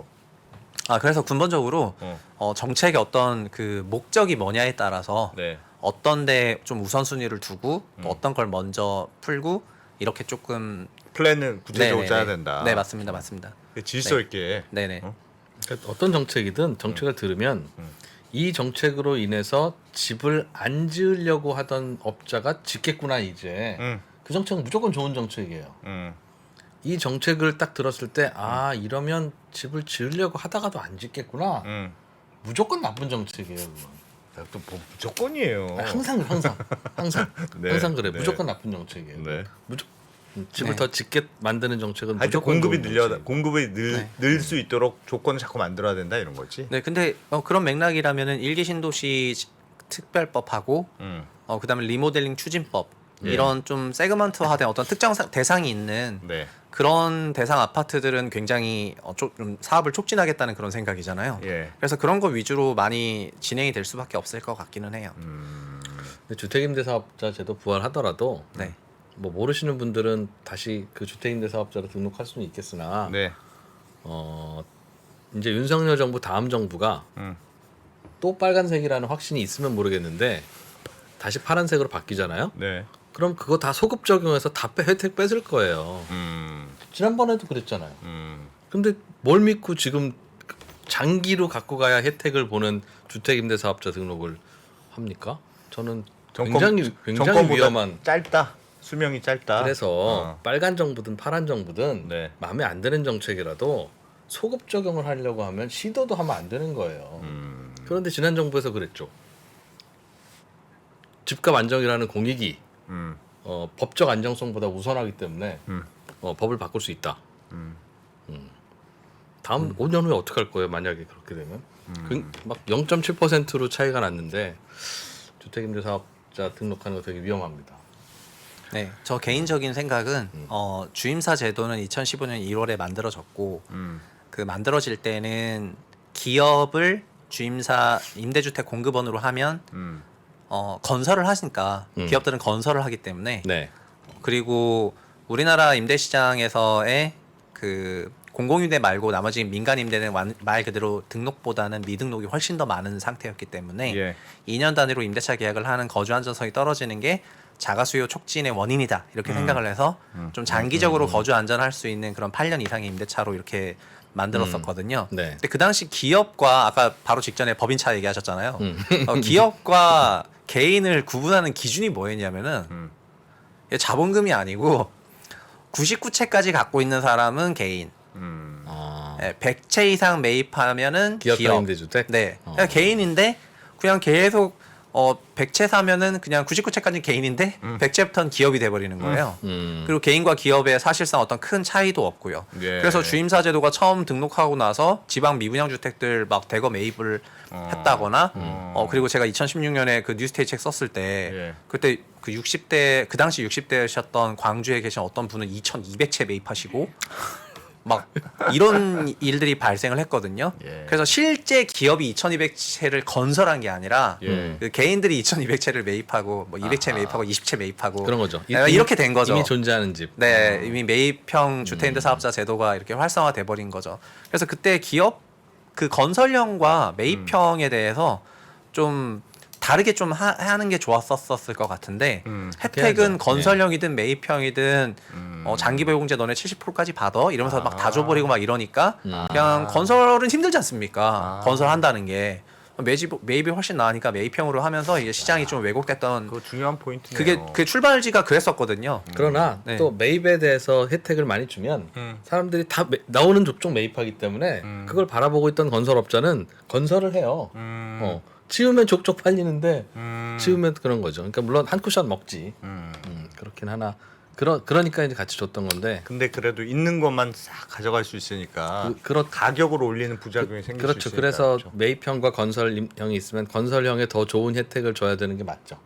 그래서 근본적으로 어. 정책의 어떤 그 목적이 뭐냐에 따라서 네. 어떤데 좀 우선순위를 두고 또 어떤 걸 먼저 풀고 이렇게 조금 플랜은 구체적으로 네네네. 짜야 된다. 네, 맞습니다. 맞습니다. 질서 있게. 네네. 그러니까 어떤 정책이든 정책을 들으면 이 정책으로 인해서 집을 안 지으려고 하던 업자가 짓겠구나 이제. 음. 그 정책은 무조건 좋은 정책이에요. 이 정책을 딱 들었을 때 이러면 집을 지으려고 하다가도 안 짓겠구나. 무조건 나쁜 정책이에요. 그건. 또뭐 무조건이에요. 항상 네, 항상 그래. 네. 무조건 나쁜 정책이에요. 네. 집을 네. 더 짓게 만드는 정책은 하여튼 무조건 공급이 좋은 늘려 정책이에요. 공급이 네. 늘 수 있도록 조건을 자꾸 만들어야 된다 이런 거지. 네, 근데 그런 맥락이라면은 일기 신도시 특별법하고 그다음에 리모델링 추진법 예. 이런 좀 세그먼트화된 어떤 특정 대상이 있는 네. 그런 대상 아파트들은 굉장히 좀 사업을 촉진하겠다는 그런 생각이잖아요. 예. 그래서 그런 거 위주로 많이 진행이 될 수밖에 없을 것 같기는 해요. 근데 주택임대사업자 제도 부활하더라도 네. 뭐 모르시는 분들은 다시 그 주택임대사업자로 등록할 수는 있겠으나 네. 이제 윤석열 정부 다음 정부가 또 빨간색이라는 확신이 있으면 모르겠는데 다시 파란색으로 바뀌잖아요. 네. 그럼 그거 다 소급 적용해서 다 혜택 뺏을 거예요. 지난번에도 그랬잖아요. 근데 뭘 믿고 지금 장기로 갖고 가야 혜택을 보는 주택임대사업자 등록을 합니까? 저는 굉장히 정권보다 위험한. 짧다. 수명이 짧다. 그래서 빨간 정부든 파란 정부든 네. 마음에 안 드는 정책이라도 소급 적용을 하려고 하면 시도도 하면 안 되는 거예요. 그런데 지난 정부에서 그랬죠. 집값 안정이라는 공익이 법적 안정성보다 우선하기 때문에 법을 바꿀 수 있다. 다음 5년 후에 어떻게 할 거예요? 만약에 그렇게 되면 막 0.7%로 차이가 났는데 주택임대사업자 등록하는 거 되게 위험합니다. 네, 저 개인적인 생각은 주임사 제도는 2015년 1월에 만들어졌고 그 만들어질 때는 기업을 주임사 임대주택 공급원으로 하면 건설을 하니까 기업들은 건설을 하기 때문에 네. 그리고 우리나라 임대 시장에서의 그 공공임대 말고 나머지 민간 임대는 말 그대로 등록보다는 미등록이 훨씬 더 많은 상태였기 때문에 예. 2년 단위로 임대차 계약을 하는 거주 안전성이 떨어지는 게 자가 수요 촉진의 원인이다 이렇게 생각을 해서 좀 장기적으로 거주 안전할 수 있는 그런 8년 이상의 임대차로 이렇게 만들었었거든요. 네. 근데 그 당시 기업과 아까 바로 직전에 법인차 얘기하셨잖아요. 기업과 개인을 구분하는 기준이 뭐였냐면은 자본금이 아니고 99채까지 갖고 있는 사람은 개인, 아, 100채 이상 매입하면은 기업 기업. 임대주택. 네, 그냥 개인인데 그냥 계속 100채 사면은 그냥 99채까지 개인인데 100채부터는 기업이 돼버리는 거예요. 그리고 개인과 기업의 사실상 어떤 큰 차이도 없고요. 예. 그래서 주임사 제도가 처음 등록하고 나서 지방 미분양 주택들 막 대거 매입을 했다거나 그리고 제가 2016년에 그 뉴스테이 책 썼을 때 예. 그때 그 60대 그 당시 60대셨던 광주에 계신 어떤 분은 2,200채 매입하시고 막 이런 일들이 발생을 했거든요. 예. 그래서 실제 기업이 2,200채를 건설한 게 아니라 예. 그 개인들이 2,200채를 매입하고 뭐 200채 매입하고 20채 매입하고 그런 거죠. 이렇게 된 거죠. 이미 존재하는 집. 네, 이미 매입형 주택임대 사업자 제도가 이렇게 활성화돼 버린 거죠. 그래서 그때 기업 그 건설형과 매입형에 대해서 좀 다르게 좀 하는 게 좋았었을 것 같은데 혜택은 해야죠. 건설형이든 매입형이든 장기 보유공제 너네 70%까지 받아 이러면서 막 다 줘버리고 막 이러니까 그냥 건설은 힘들지 않습니까? 건설한다는 게 매입이 훨씬 나으니까 매입형으로 하면서 이게 시장이 좀 왜곡됐던 그거 중요한 포인트네요. 그게 그 출발지가 그랬었거든요. 그러나 네. 또 매입에 대해서 혜택을 많이 주면 사람들이 다 나오는 족족 매입하기 때문에 그걸 바라보고 있던 건설업자는 건설을 해요. 지으면 족족 팔리는데 지으면 그런 거죠. 그러니까 물론 한 쿠션 먹지. 그렇긴 하나. 그러니까 이제 같이 줬던 건데. 근데 그래도 있는 것만 싹 가져갈 수 있으니까 그렇- 가격을 올리는 부작용이 생길 수 그렇죠. 있으니까. 그래서 그렇죠. 매입형과 건설형이 있으면 건설형에 더 좋은 혜택을 줘야 되는 게 맞죠.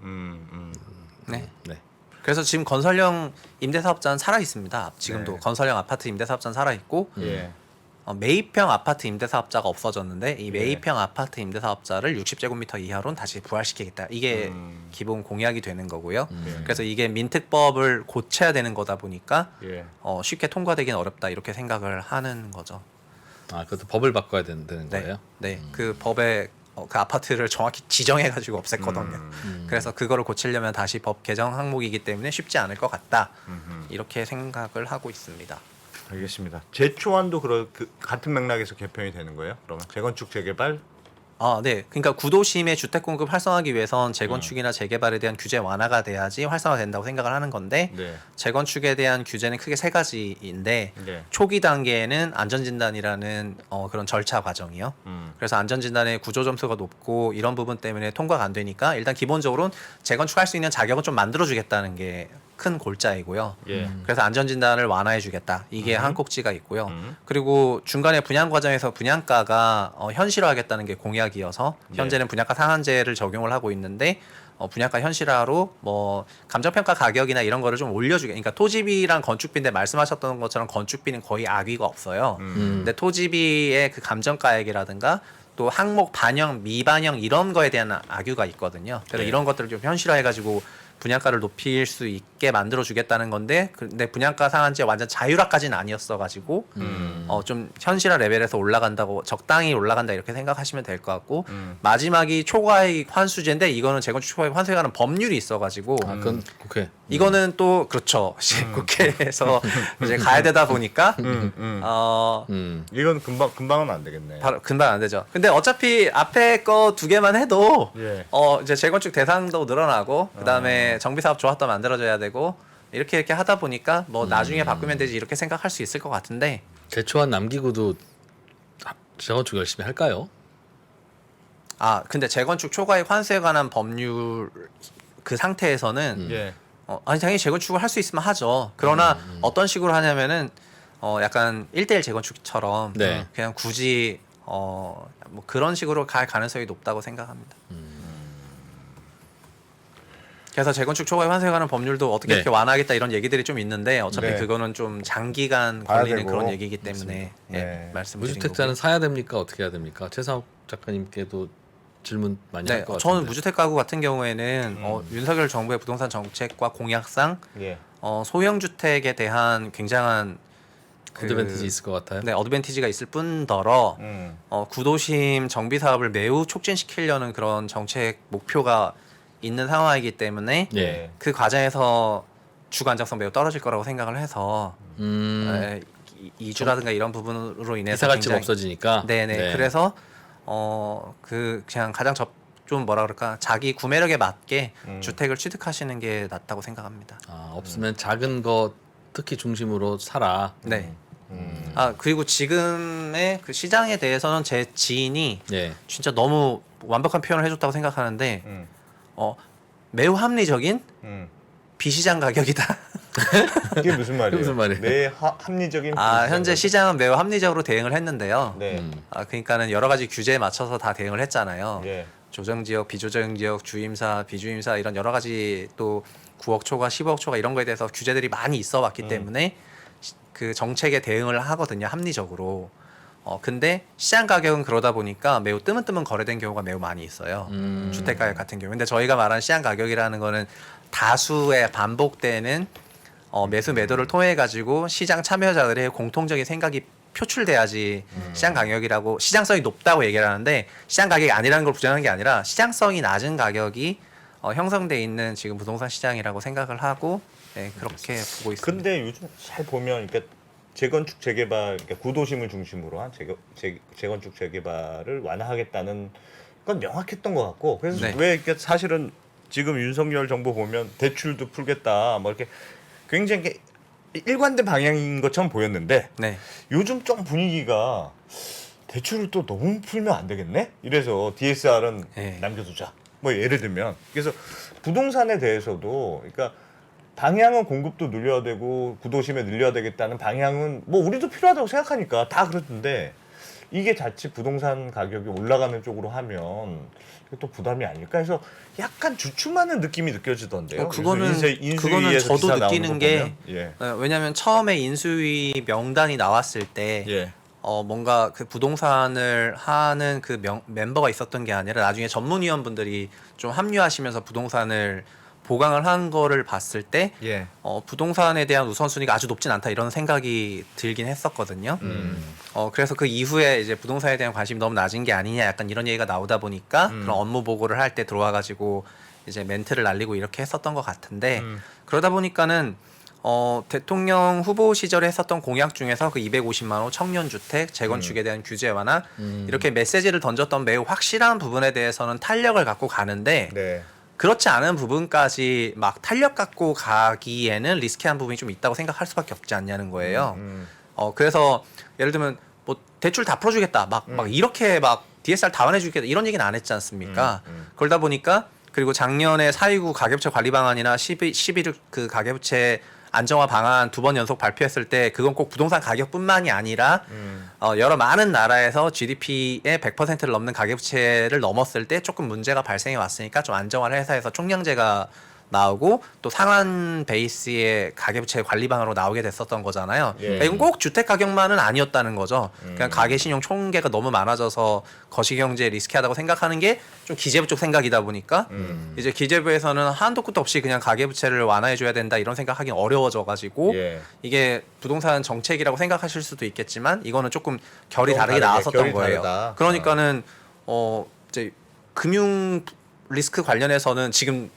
네. 네. 그래서 지금 건설형 임대사업자는 살아 있습니다. 지금도 네. 건설형 아파트 임대사업자는 살아 있고 예. 매입형 아파트 임대사업자가 없어졌는데 이 매입형 아파트 임대사업자를 60제곱미터 이하로는 다시 부활시키겠다. 이게 기본 공약이 되는 거고요. 그래서 이게 민특법을 고쳐야 되는 거다 보니까 예. 쉽게 통과되기는 어렵다 이렇게 생각을 하는 거죠. 아, 그것도 법을 바꿔야 되는 네, 거예요? 네, 그 법에 그 아파트를 정확히 지정해가지고 없앴거든요. 그래서 그거를 고치려면 다시 법 개정 항목이기 때문에 쉽지 않을 것 같다. 이렇게 생각을 하고 있습니다. 알겠습니다. 제초안도 같은 맥락에서 개편이 되는 거예요? 그러면 재건축 재개발 아, 네. 그러니까 구도심의 주택 공급 활성화하기 위해선 재건축이나 재개발에 대한 규제 완화가 돼야지 활성화된다고 생각을 하는 건데 네. 재건축에 대한 규제는 크게 세 가지인데 네. 초기 단계에는 안전진단이라는 그런 절차 과정이요. 그래서 안전진단의 구조 점수가 높고 이런 부분 때문에 통과가 안 되니까 일단 기본적으로는 재건축할 수 있는 자격을 좀 만들어주겠다는 게 큰 골자이고요. 예. 그래서 안전진단을 완화해주겠다. 이게 한 꼭지가 있고요. 그리고 중간에 분양 과정에서 분양가가 현실화하겠다는 게 공약이어서 현재는 분양가 상한제를 적용을 하고 있는데 분양가 현실화로 뭐 감정평가 가격이나 이런 거를 좀 올려주게. 그러니까 토지비랑 건축비인데 말씀하셨던 것처럼 건축비는 거의 악의가 없어요. 근데 토지비의 그 감정가액이라든가 또 항목 반영, 미반영 이런 거에 대한 악유가 있거든요. 그래서 이런 것들을 좀 현실화해가지고 분양가를 높일 수 있게 만들어 주겠다는 건데 근데 분양가 상한제 완전 자율화까지는 아니었어가지고 좀 현실화 레벨에서 올라간다고 적당히 올라간다 이렇게 생각하시면 될 것 같고 마지막이 초과이익 환수제인데 이거는 재건축 초과이익 환수에 관한 법률이 있어가지고 아, 그건 국회. 이거는 또 그렇죠. 국회에서 이제 가야 되다 보니까 이건 금방은 안 되겠네. 바로 금방 안 되죠. 근데 어차피 앞에 거 두 개만 해도 예. 이제 재건축 대상도 늘어나고 그다음에 정비 사업 조합도 만들어져야 되고 이렇게 하다 보니까 뭐 나중에 바꾸면 되지 이렇게 생각할 수 있을 것 같은데 제초안 남기고도 재건축 열심히 할까요? 아 근데 재건축 초과이익 환수에 관한 법률 그 상태에서는 예. 아니 당연히 재건축을 할 수 있으면 하죠. 그러나 어떤 식으로 하냐면은 약간 1대1 재건축처럼 네. 그냥 굳이 뭐 그런 식으로 갈 가능성이 높다고 생각합니다. 그래서 재건축 초과이익 환수에 관한 법률도 어떻게 네. 이렇게 완화하겠다 이런 얘기들이 좀 있는데 어차피 네. 그거는 좀 장기간 봐야 걸리는 되고. 그런 얘기이기 때문에 네. 말씀드린 무주택자는 거고요. 사야 됩니까? 어떻게 해야 됩니까? 최상욱 작가님께도 질문 많이 네, 할 것 같은데. 저는 무주택 가구 같은 경우에는 윤석열 정부의 부동산 정책과 공약상 예. 소형 주택에 대한 굉장한 어드밴티지 있을 것 같아요. 네, 어드밴티지가 있을 뿐더러 구도심 정비 사업을 매우 促진시키려는 그런 정책 목표가 있는 상황이기 때문에 예. 그 과정에서 주거 안정성 매우 떨어질 거라고 생각을 해서 이주라든가 이런 부분으로 인해서 이사갓집 굉장히- 없어지니까. 네네. 네. 그래서 그냥 가장 좀 뭐라 그럴까 자기 구매력에 맞게 주택을 취득하시는 게 낫다고 생각합니다. 아, 없으면 작은 거 특히 중심으로 사라. 네. 아 그리고 지금의 그 시장에 대해서는 제 지인이 예. 진짜 너무 완벽한 표현을 해줬다고 생각하는데 매우 합리적인 비시장 가격이다. 이게 무슨 말이에요? 무슨 말이에요? 합리적인 현재 시장은 매우 합리적으로 대응을 했는데요. 네. 그러니까는 여러 가지 규제에 맞춰서 다 대응을 했잖아요. 예. 조정지역, 비조정지역, 주임사, 비주임사 이런 여러 가지 또 9억 초과, 10억 초과 이런 거에 대해서 규제들이 많이 있어 왔기 때문에 그 정책에 대응을 하거든요. 합리적으로. 근데 시장 가격은 그러다 보니까 매우 뜨문뜨문 거래된 경우가 매우 많이 있어요. 주택 가격 같은 경우. 근데 저희가 말하는 시장 가격이라는 거는 다수의 반복되는 매수 매도를 통해 가지고 시장 참여자들의 공통적인 생각이 표출돼야지 시장 가격이라고 시장성이 높다고 얘기를 하는데 시장 가격이 아니라는 걸 부정하는 게 아니라 시장성이 낮은 가격이 형성돼 있는 지금 부동산 시장이라고 생각을 하고 그렇게 보고 있습니다. 근데 요즘 잘 보면 그러니까 재건축 재개발 그러니까 구도심을 중심으로 한 재건축 재개발을 완화하겠다는 건 명확했던 것 같고 그래서 네. 왜 이렇게 사실은 지금 윤석열 정부 보면 대출도 풀겠다 뭐 이렇게 굉장히 이렇게 일관된 방향인 것처럼 보였는데 네. 요즘 좀 분위기가 대출을 또 너무 풀면 안 되겠네? 이래서 DSR은 네. 남겨두자. 뭐 예를 들면 그래서 부동산에 대해서도 그러니까 방향은 공급도 늘려야 되고 구도심에 늘려야 되겠다는 방향은 뭐 우리도 필요하다고 생각하니까 다 그렇던데 이게 자칫 부동산 가격이 올라가는 쪽으로 하면 또 부담이 아닐까 해서 약간 주춤하는 느낌이 느껴지던데요. 그거는 인수위에서 저도 기사 나오는 느끼는 거 게 보면. 왜냐하면 처음에 인수위 명단이 나왔을 때 예. 뭔가 그 부동산을 하는 그 멤버가 있었던 게 아니라 나중에 전문위원분들이 좀 합류하시면서 부동산을 보강을 한 거를 봤을 때 예. 부동산에 대한 우선순위가 아주 높진 않다 이런 생각이 들긴 했었거든요. 그래서 그 이후에 이제 부동산에 대한 관심이 너무 낮은 게 아니냐 약간 이런 얘기가 나오다 보니까 그런 업무 보고를 할 때 들어와가지고 이제 멘트를 날리고 이렇게 했었던 것 같은데 그러다 보니까는 대통령 후보 시절에 했었던 공약 중에서 그 250만 호 청년주택 재건축에 대한 규제 완화 이렇게 메시지를 던졌던 매우 확실한 부분에 대해서는 탄력을 갖고 가는데 네. 그렇지 않은 부분까지 막 탄력 갖고 가기에는 리스키한 부분이 좀 있다고 생각할 수밖에 없지 않냐는 거예요. 그래서 예를 들면 뭐 대출 다 풀어주겠다 막 이렇게 막 DSR 다 완해주겠다 이런 얘기는 안 했지 않습니까? 그러다 보니까 그리고 작년에 4.29 가계부채 관리 방안이나 11 그 가계부채 안정화 방안 2번 연속 발표했을 때 그건 꼭 부동산 가격뿐만이 아니라 여러 많은 나라에서 GDP의 100%를 넘는 가계부채를 넘었을 때 조금 문제가 발생해 왔으니까 좀 안정화를 해서 해서 총량제가 나오고 또 상한 베이스의 가계부채 관리 방안으로 나오게 됐었던 거잖아요. 예. 그러니까 이건 꼭 주택 가격만은 아니었다는 거죠. 그냥 가계 신용 총계가 너무 많아져서 거시경제에 리스키하다고 생각하는 게 좀 기재부 쪽 생각이다 보니까 이제 기재부에서는 한도 끝도 없이 그냥 가계부채를 완화해줘야 된다 이런 생각하기 어려워져가지고 예. 이게 부동산 정책이라고 생각하실 수도 있겠지만 이거는 조금 결이 좀 다르게 다르게, 나왔었던 결이 거예요. 다르다. 그러니까는 이제 금융 리스크 관련해서는 지금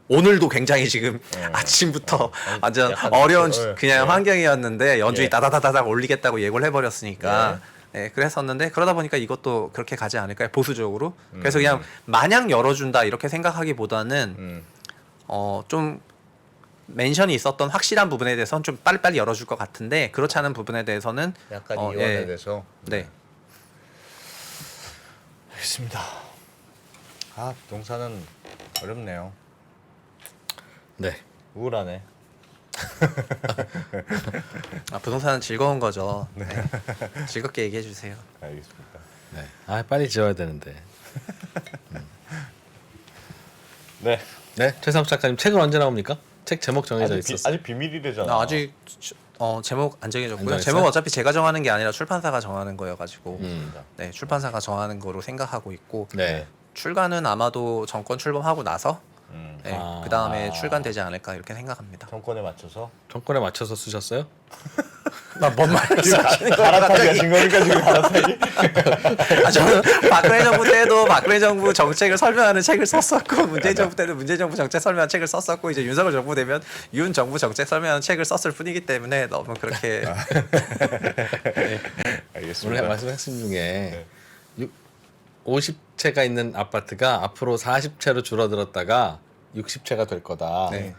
오늘도 굉장히 지금 아침부터 완전 약간 어려운 좀, 그냥 예. 환경이었는데 연준이 예. 따다다다닥 올리겠다고 예고를 해버렸으니까 네, 그랬었는데 그러다 보니까 이것도 그렇게 가지 않을까요? 보수적으로. 그래서 그냥 마냥 열어준다 이렇게 생각하기보다는 좀 멘션이 있었던 확실한 부분에 대해서는 좀 빨리빨리 열어줄 것 같은데 그렇지 않은 부분에 대해서는 약간 예. 이원에 대해서. 네. 알겠습니다. 아, 부동산은 어렵네요. 네. 우울하네. 부동산은 즐거운 거죠. 네. 즐겁게 얘기해 주세요. 알겠습니다. 네. 아 빨리 지어야 되는데. 네. 네. 최상욱 작가님 책은 언제 나옵니까? 책 제목 정해져 아직, 있었어. 아직 비밀이래잖아. 아직 제목 안 정해졌고요. 안 정했어요? 제목 어차피 제가 정하는 게 아니라 출판사가 정하는 거여가지고 음. 네 출판사가 정하는 거로 생각하고 있고 네. 출간은 아마도 정권 출범하고 나서 네, 아. 그 다음에 출간되지 않을까 이렇게 생각합니다. 정권에 맞춰서. 정권에 맞춰서 쓰셨어요? 나뭔 말씀하시는 거예요? 갈아타기 갑자기? 하신 거니까 지금 갈아타기. 저는 박근혜 정부 때도 박근혜 정부 정책을 설명하는 책을 썼었고 문재인 정부 때도 문재인 정부 정책 설명하는 책을 썼었고 이제 윤석열 정부 되면 윤 정부 정책 설명하는 책을 썼을 뿐이기 때문에 너무 그렇게 알겠습니다. 원래 말씀 핵심 중에 50채가 있는 아파트가 앞으로 40채로 줄어들었다가 60채가 될 거다. 네.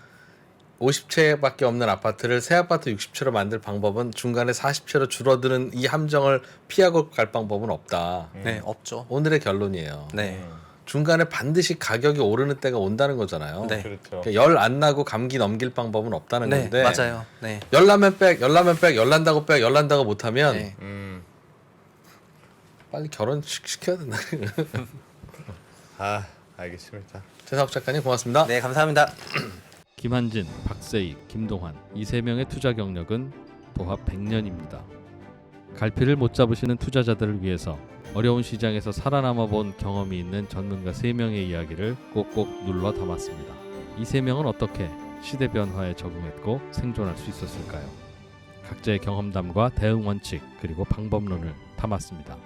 50채밖에 없는 아파트를 새 아파트 60채로 만들 방법은 중간에 40채로 줄어드는 이 함정을 피하고 갈 방법은 없다. 네 없죠. 오늘의 결론이에요. 네. 중간에 반드시 가격이 오르는 때가 온다는 거잖아요. 네. 그렇죠. 열 안 나고 감기 넘길 방법은 없다는 네 건데. 맞아요. 네. 열 나면 백, 열 나면 백, 열 난다고 백, 열 난다고 못하면 네. 빨리 결혼 시켜야 된다. 아, 알겠습니다. 최상욱 작가님 고맙습니다. 네 감사합니다. 김한진, 박세익, 김동환 이 세 명의 투자 경력은 도합 100년입니다. 갈피를 못 잡으시는 투자자들을 위해서 어려운 시장에서 살아남아 본 경험이 있는 전문가 3명의 이야기를 꼭꼭 눌러 담았습니다. 이 3명은 어떻게 시대 변화에 적응했고 생존할 수 있었을까요? 각자의 경험담과 대응 원칙 그리고 방법론을 담았습니다.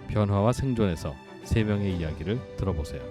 변화와 생존에서 3명의 이야기를 들어보세요.